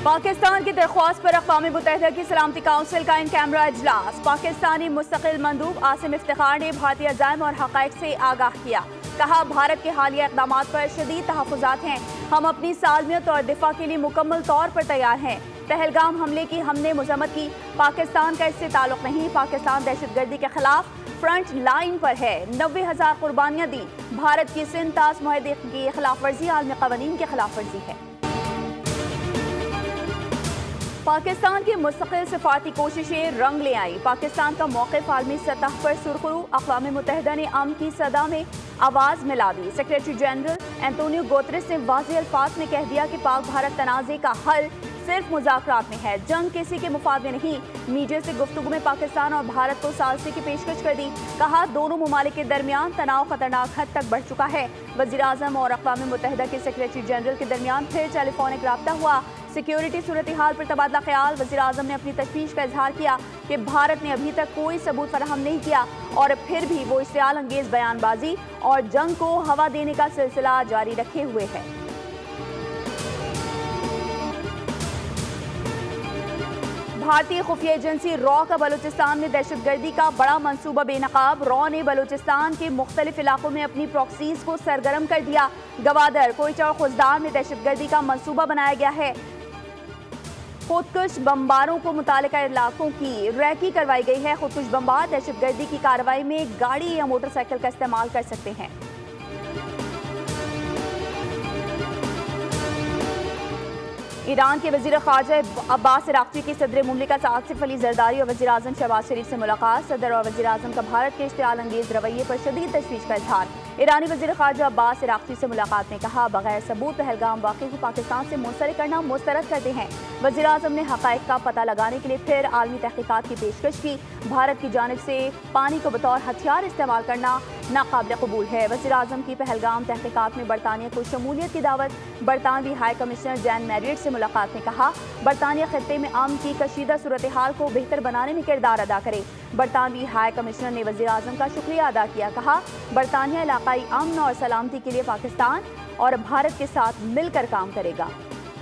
پاکستان کی درخواست پر اقوام متحدہ کی سلامتی کونسل کا ان کیمرہ اجلاس۔ پاکستانی مستقل مندوب عاصم افتخار نے بھارتی عزائم اور حقائق سے آگاہ کیا۔ کہا بھارت کے حالیہ اقدامات پر شدید تحفظات ہیں، ہم اپنی سالمیت اور دفاع کے لیے مکمل طور پر تیار ہیں۔ پہلگام حملے کی ہم نے مذمت کی، پاکستان کا اس سے تعلق نہیں، پاکستان دہشت گردی کے خلاف فرنٹ لائن پر ہے، 90,000 قربانیاں دیں۔ بھارت کی سنتاس معاہدے کی خلاف ورزی عالمی قوانین کی خلاف ورزی ہے۔ پاکستان کی مستقل سفارتی کوششیں رنگ لے آئی، پاکستان کا موقف عالمی سطح پر سرخرو، اقوام متحدہ نے امن کی صدا میں آواز ملا دی۔ سیکریٹری جنرل اینٹونیو گوتریس نے واضح الفاظ میں کہہ دیا کہ پاک بھارت تنازع کا حل صرف مذاکرات میں ہے، جنگ کسی کے مفاد میں نہیں۔ میڈیا سے گفتگو میں پاکستان اور بھارت کو ثالثی کی پیشکش کر دی، کہا دونوں ممالک کے درمیان تناؤ خطرناک حد تک بڑھ چکا ہے۔ وزیر اعظم اور اقوام متحدہ کے سیکریٹری جنرل کے درمیان پھر ٹیلی فونک رابطہ ہوا۔ سیکیورٹی صورتحال پر تبادلہ خیال، وزیر اعظم نے اپنی تشویش کا اظہار کیا کہ بھارت نے ابھی تک کوئی ثبوت فراہم نہیں کیا اور پھر بھی وہ اشتعال انگیز بیان بازی اور جنگ کو ہوا دینے کا سلسلہ جاری رکھے ہوئے ہے۔ بھارتی خفیہ ایجنسی را کا بلوچستان میں دہشت گردی کا بڑا منصوبہ بے نقاب۔ را نے بلوچستان کے مختلف علاقوں میں اپنی پراکسیز کو سرگرم کر دیا۔ گوادر، کوئٹہ اور خوزدار میں دہشت گردی کا منصوبہ بنایا گیا ہے۔ خودکش بمباروں کو متعلقہ علاقوں کی ریکی کروائی گئی ہے۔ خودکش بمبار دہشت گردی کی کارروائی میں گاڑی یا موٹر سائیکل کا استعمال کر سکتے ہیں۔ ایران کے وزیر خارجہ عباس عراقچی کی صدر مملکت آصف علی زرداری اور وزیر اعظم شہباز شریف سے ملاقات۔ صدر اور وزیر اعظم کا بھارت کے اشتعال انگیز رویے پر شدید تشویش کا اظہار۔ ایرانی وزیر خارجہ عباس عراقچی سے ملاقات میں کہا بغیر ثبوت پہلگام واقعے کو پاکستان سے منسلک کرنا مسترد کرتے ہیں۔ وزیر اعظم نے حقائق کا پتہ لگانے کے لیے پھر عالمی تحقیقات کی پیشکش کی۔ بھارت کی جانب سے پانی کو بطور ہتھیار استعمال کرنا ناقابل قبول ہے۔ وزیر اعظم کی پہلگام تحقیقات میں برطانیہ کو شمولیت کی دعوت۔ برطانوی ہائی کمشنر جین میریٹ سے ملاقات میں کہا برطانیہ خطے میں امن کی کشیدہ صورتحال کو بہتر بنانے میں کردار ادا کرے۔ برطانوی ہائی کمشنر نے وزیر اعظم کا شکریہ ادا کیا، کہا برطانیہ علاقائی امن اور سلامتی کے لیے پاکستان اور بھارت کے ساتھ مل کر کام کرے گا۔